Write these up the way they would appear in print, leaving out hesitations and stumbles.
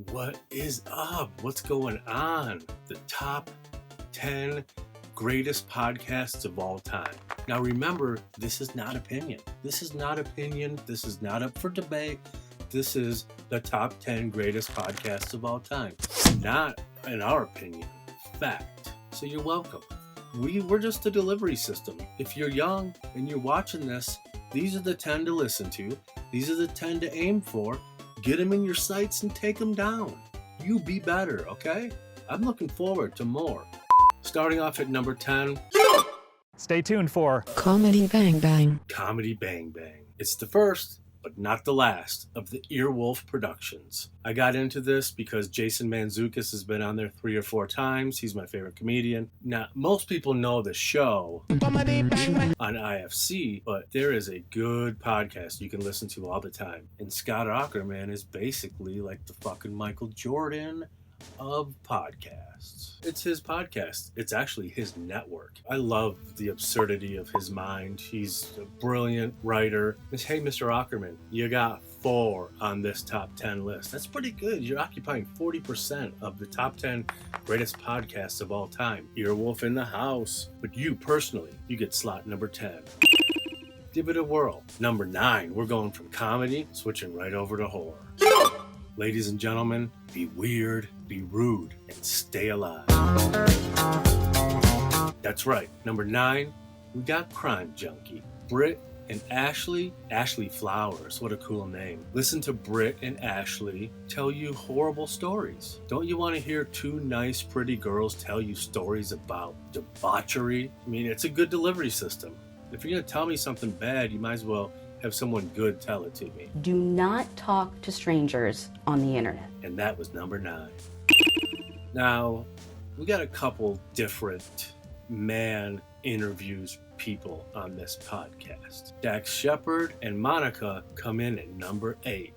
What is up? What's going on? The top 10 greatest podcasts of all time. Now remember, this is not opinion. This is not opinion. This is not up for debate. This is the top 10 greatest podcasts of all time. Not, in our opinion, fact. So you're welcome. We're just a delivery system. If you're young and you're watching this, these are the 10 to listen to. These are the 10 to aim for. Get them in your sights and take them down. You be better, okay? I'm looking forward to more. Starting off at number 10. Stay tuned for Comedy Bang Bang. Comedy Bang Bang. It's the first, but not the last, of the Earwolf productions. I got into this because Jason Mantzoukas has been on there 3 or 4 times. He's my favorite comedian. Now, most people know the show on IFC, but there is a good podcast you can listen to all the time. And Scott Aukerman is basically like the fucking Michael Jordan of podcasts. It's his podcast. It's actually his network. I love the absurdity of his mind. He's a brilliant writer. Hey, Mr. Aukerman, you got 4 on this top 10 list. That's pretty good. You're occupying 40% of the top 10 greatest podcasts of all time. Earwolf in the house. But you personally, you get slot number 10. Give it a whirl. Number 9, we're going from comedy, switching right over to horror. Ladies and gentlemen, be weird, be rude, and stay alive. That's right. Number 9, we got Crime Junkie. Britt and Ashley Flowers. What a cool name. Listen to Britt and Ashley tell you horrible stories. Don't you want to hear 2 nice, pretty girls tell you stories about debauchery? I mean, it's a good delivery system. If you're going to tell me something bad, you might as well have someone good tell it to me. Do not talk to strangers on the internet. And that was number 9. Now, we got a couple different man interviews people on this podcast. Dax Shepard and Monica come in at number 8.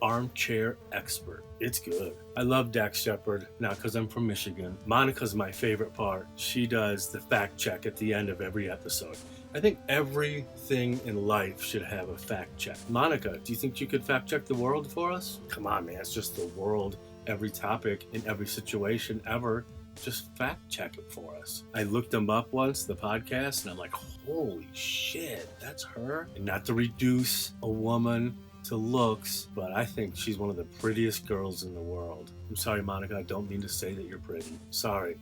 Armchair Expert. It's good. I love Dax Shepard, not because I'm from Michigan. Monica's my favorite part. She does the fact check at the end of every episode. I think everything in life should have a fact check. Monica, do you think you could fact check the world for us? Come on, man. It's just the world, every topic, in every situation ever. Just fact check it for us. I looked them up once, the podcast, and I'm like, holy shit, that's her? And not to reduce a woman to looks, but I think she's one of the prettiest girls in the world. I'm sorry, Monica, I don't mean to say that you're pretty. Sorry.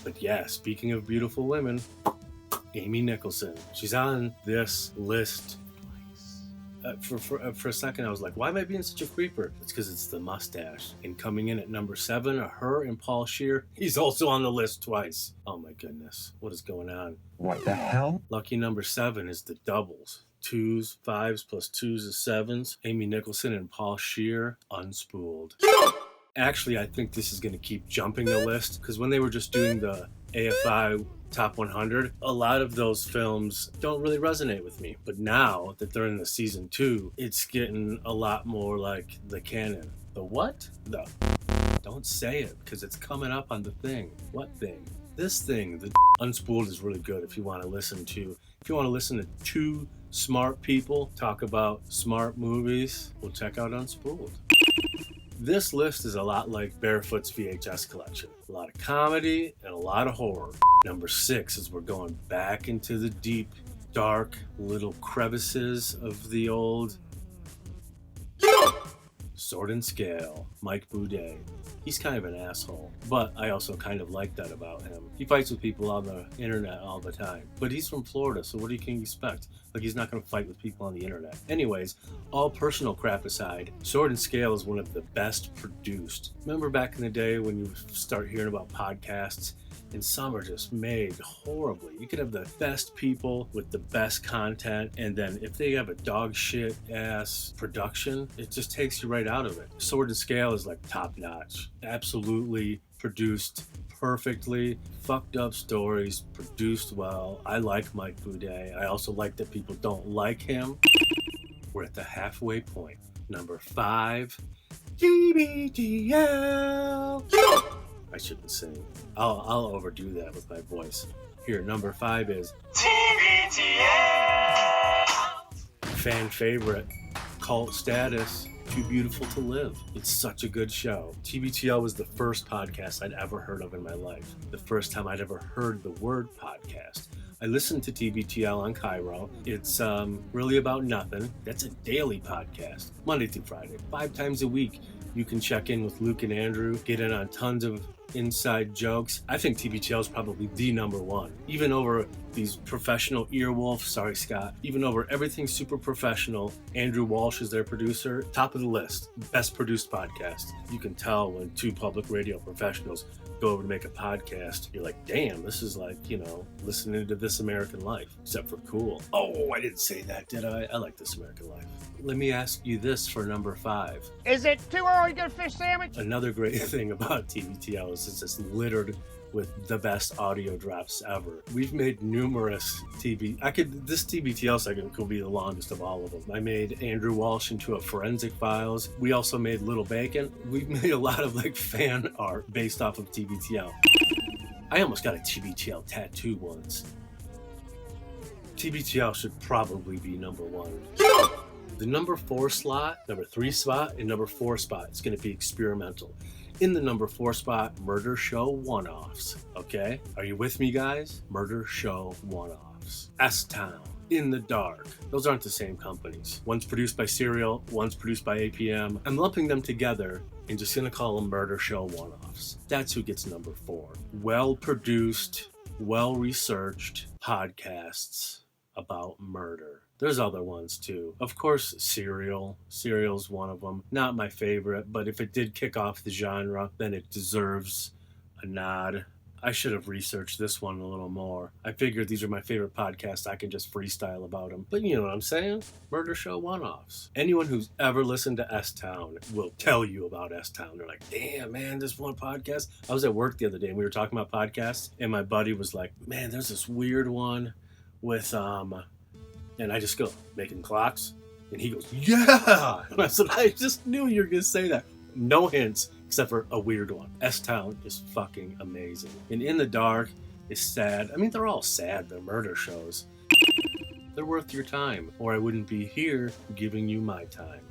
But yeah, speaking of beautiful women, Amy Nicholson. She's on this list twice. For a second, I was like, why am I being such a creeper? It's because it's the mustache. And coming in at number 7 are her and Paul Scheer. He's also on the list twice. Oh my goodness. What is going on? What the hell? Lucky number 7 is the doubles. 2s, 5s plus 2s is 7s. Amy Nicholson and Paul Scheer, Unspooled. Actually, I think this is going to keep jumping the list because when they were just doing the AFI Top 100, a lot of those films don't really resonate with me. But now that they're in the season 2, it's getting a lot more like the canon. The what? The... Don't say it because it's coming up on the thing. What thing? This thing. The Unspooled is really good if you want to listen to 2 smart people talk about smart movies. Well, check out Unspooled. This list is a lot like Barefoot's VHS collection. A lot of comedy and a lot of horror. Number 6 is we're going back into the deep, dark little crevices of the old Sword and Scale, Mike Boudet. He's kind of an asshole, but I also kind of like that about him. He fights with people on the internet all the time, but he's from Florida, so what can you expect? Like, he's not going to fight with people on the internet. Anyways, all personal crap aside, Sword and Scale is one of the best produced. Remember back in the day when you start hearing about podcasts, and some are just made horribly. You could have the best people with the best content, and then if they have a dog shit ass production, it just takes you right out of it. Sword and Scale is like top notch. Absolutely produced perfectly, fucked up stories, produced well. I like Mike Boudet. I also like that people don't like him. We're at the halfway point. Number 5, GBTL. I shouldn't sing. I'll overdo that with my voice. Here, number 5 is TBTL. Fan favorite, cult status, Too Beautiful to Live. It's such a good show. TBTL was the first podcast I'd ever heard of in my life. The first time I'd ever heard the word podcast. I listened to TBTL on Cairo. It's really about nothing. That's a daily podcast, Monday through Friday, 5 times a week. You can check in with Luke and Andrew, get in on tons of inside jokes. I think TBTL is probably the number one. Even over these professional earwolf, sorry Scott, even over everything super professional, Andrew Walsh is their producer, top of the list, best produced podcast. You can tell when two public radio professionals go over to make a podcast, you're like, damn, this is like, listening to This American Life, except for cool. Oh, I didn't say that, did I? I like This American Life. Let me ask you this for number 5. Is it too early to get a fish sandwich? Another great thing about TBTL is it's just littered with the best audio drops ever. We've made numerous this TBTL segment could be the longest of all of them. I made Andrew Walsh into a Forensic Files. We also made Little Bacon. We've made a lot of fan art based off of TBTL. I almost got a TBTL tattoo once. TBTL should probably be number 1. The number 4 slot, number 3 spot, and number 4 spot is going to be experimental. In the number 4 spot, Murder Show One-Offs. Okay? Are you with me, guys? Murder Show One-Offs. S-Town. In the Dark. Those aren't the same companies. One's produced by Serial, one's produced by APM. I'm lumping them together and just going to call them Murder Show One-Offs. That's who gets number 4. Well-produced, well-researched podcasts about murder. There's other ones too. Of course, Serial. Serial's one of them. Not my favorite, but if it did kick off the genre, then it deserves a nod. I should have researched this one a little more. I figured these are my favorite podcasts. I can just freestyle about them. But you know what I'm saying? Murder Show One-Offs. Anyone who's ever listened to S-Town will tell you about S-Town. They're like, damn, man, this one podcast. I was at work the other day and we were talking about podcasts, and my buddy was like, man, there's this weird one with, and I just go, Making Clocks? And he goes, yeah! And I said, I just knew you were going to say that. No hints, except for a weird one. S-Town is fucking amazing. And In the Dark is sad. I mean, they're all sad. They're murder shows. They're worth your time, or I wouldn't be here giving you my time.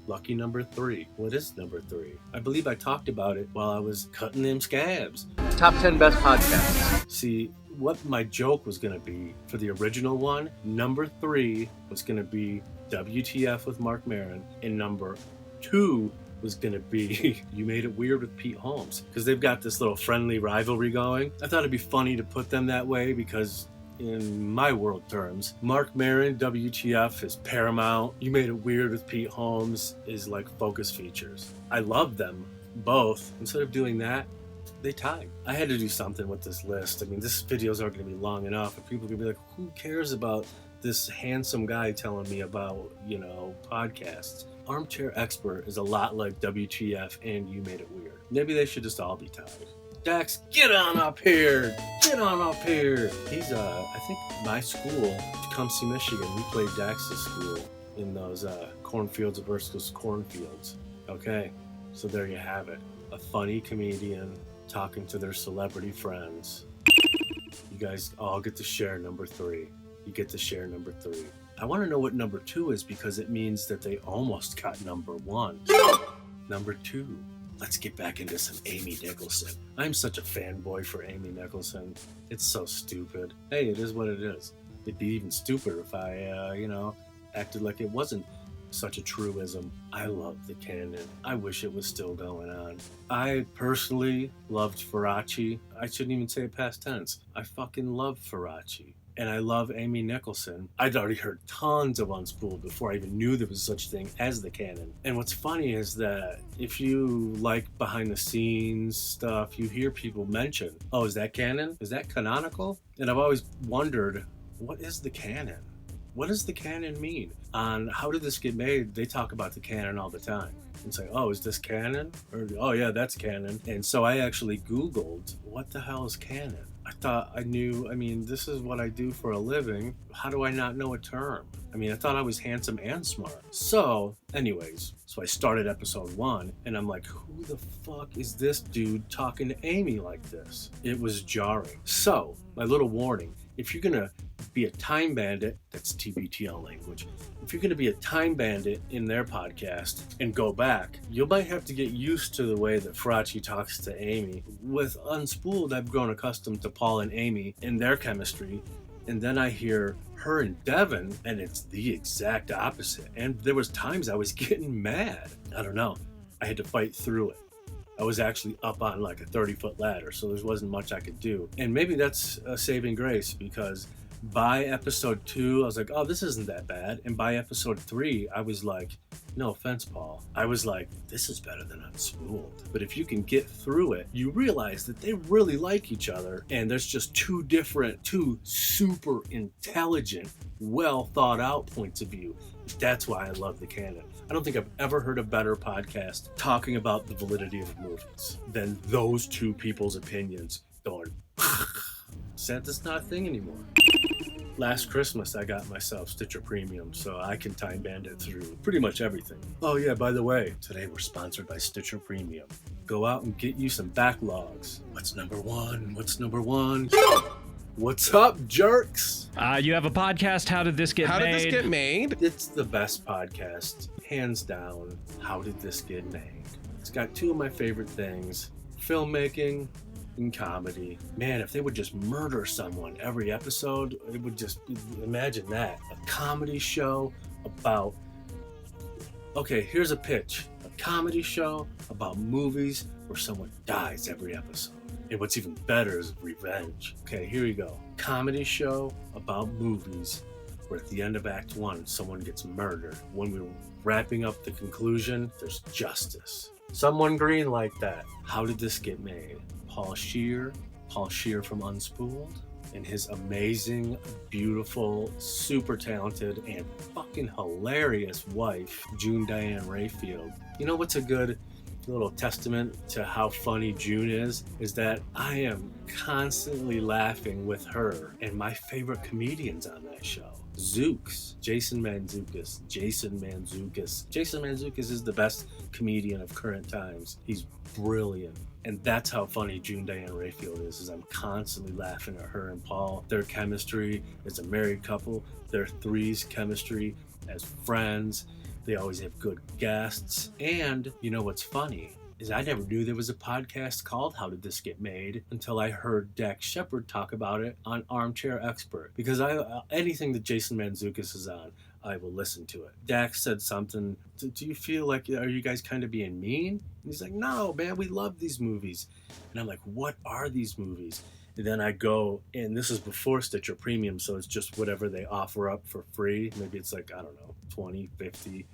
Lucky number 3. What is number 3? I believe I talked about it while I was cutting them scabs. Top 10 best podcasts. See, what my joke was going to be for the original one, number 3 was going to be WTF with Mark Maron, and number 2 was going to be You Made It Weird with Pete Holmes, because they've got this little friendly rivalry going. I thought it'd be funny to put them that way because in my world terms, Mark Maron, WTF is paramount. You Made It Weird with Pete Holmes is like focus features. I love them both. Instead of doing that, they tied. I had to do something with this list. I mean, this videos aren't going to be long enough, and people are going to be like, who cares about this handsome guy telling me about, podcasts? Armchair Expert is a lot like WTF and You Made It Weird. Maybe they should just all be tied. Dax, get on up here! Get on up here! He's, I think my school, Tecumseh, Michigan, we played Dax's school in those cornfields versus cornfields. Okay, so there you have it. A funny comedian talking to their celebrity friends. You guys all get to share number 3. You get to share number 3. I want to know what number 2 is because it means that they almost got number 1. Number 2. Let's get back into some Amy Nicholson. I'm such a fanboy for Amy Nicholson. It's so stupid. Hey, it is what it is. It'd be even stupider if I, acted like it wasn't such a truism. I love the canon. I wish it was still going on. I personally loved Faraci. I shouldn't even say past tense. I fucking love Faraci. And I love Amy Nicholson. I'd already heard tons of Unspooled before I even knew there was such a thing as the canon. And what's funny is that if you like behind the scenes stuff, you hear people mention, oh, is that canon? Is that canonical? And I've always wondered, what is the canon? What does the canon mean? On How Did This Get Made, they talk about the canon all the time. And say, oh, is this canon? Or, oh yeah, that's canon. And so I actually Googled, what the hell is canon? I thought I knew, this is what I do for a living. How do I not know a term? I thought I was handsome and smart. So, anyways, so I started episode 1, and I'm like, who the fuck is this dude talking to Amy like this? It was jarring. So, my little warning, if you're gonna be a time bandit, that's TBTL language. If you're going to be a time bandit in their podcast and go back, you might have to get used to the way that Faraci talks to Amy. With Unspooled, I've grown accustomed to Paul and Amy and their chemistry. And then I hear her and Devin, and it's the exact opposite. And there was times I was getting mad. I don't know. I had to fight through it. I was actually up on like a 30-foot ladder, so there wasn't much I could do. And maybe that's a saving grace, because by episode 2, I was like, oh, this isn't that bad. And by episode 3, I was like, no offense, Paul, I was like, this is better than Unspooled. But if you can get through it, you realize that they really like each other, and there's just two super intelligent, well thought out points of view. That's why I love the canon. I don't think I've ever heard a better podcast talking about the validity of movies than those two people's opinions going, Santa's not a thing anymore. Last Christmas, I got myself Stitcher Premium, so I can time bandit through pretty much everything. Oh yeah, by the way, today we're sponsored by Stitcher Premium. Go out and get you some backlogs. What's number one? What's up, jerks? You have a podcast. How did this get How made? did this get made? It's the best podcast, hands down. How did this get made? It's got two of my favorite things, filmmaking and comedy. Man, if they would just murder someone every episode, it would just, imagine that. A comedy show about, okay, here's a pitch. A comedy show about movies where someone dies every episode. And what's even better is revenge. Okay, here we go. Comedy show about movies where at the end of Act 1, someone gets murdered. When we're wrapping up the conclusion, there's justice. Someone green like that. How did this get made? Paul Scheer from Unspooled, and his amazing, beautiful, super talented, and fucking hilarious wife, June Diane Rayfield. You know what's a good little testament to how funny June is that I am constantly laughing with her and my favorite comedians on that show. Zooks, Jason Mantzoukas. Jason Mantzoukas is the best comedian of current times. He's brilliant. And that's how funny June Diane Rayfield is I'm constantly laughing at her and Paul. Their chemistry as a married couple, their three's chemistry as friends. They always have good guests. And you know what's funny is I never knew there was a podcast called How Did This Get Made until I heard Dax Shepard talk about it on Armchair Expert. Because anything that Jason Mantzoukas is on, I will listen to it. Dax said something, do you feel like, are you guys kind of being mean? And he's like, no, man, we love these movies. And I'm like, what are these movies? And then I go, and this is before Stitcher Premium, so it's just whatever they offer up for free. Maybe it's like, I don't know, 20, 50,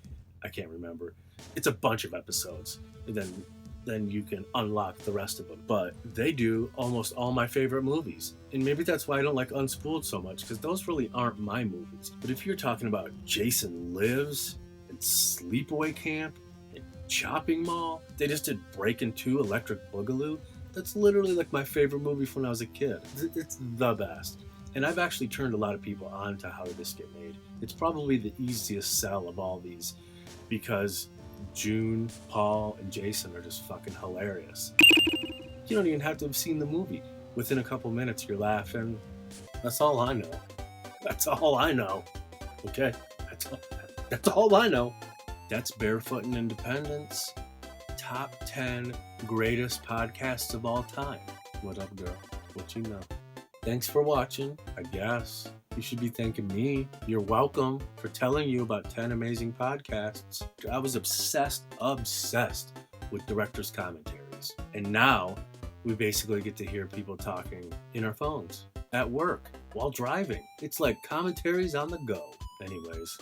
I can't remember. It's a bunch of episodes. And then you can unlock the rest of them. But they do almost all my favorite movies. And maybe that's why I don't like Unspooled so much, because those really aren't my movies. But if you're talking about Jason Lives and Sleepaway Camp and Chopping Mall, they just did Breakin' 2, Electric Boogaloo. That's literally like my favorite movie from when I was a kid. It's the best. And I've actually turned a lot of people on to How Did This Get Made. It's probably the easiest sell of all these, because June, Paul, and Jason are just fucking hilarious. You don't even have to have seen the movie. Within a couple minutes, you're laughing. That's all I know. Okay? That's all I know. That's Barefoot and Independence. Top 10 greatest podcasts of all time. What up, girl? What you know? Thanks for watching, I guess. You should be thanking me. You're welcome for telling you about 10 amazing podcasts. I was obsessed with director's commentaries. And now we basically get to hear people talking in our phones, at work, while driving. It's like commentaries on the go. Anyways,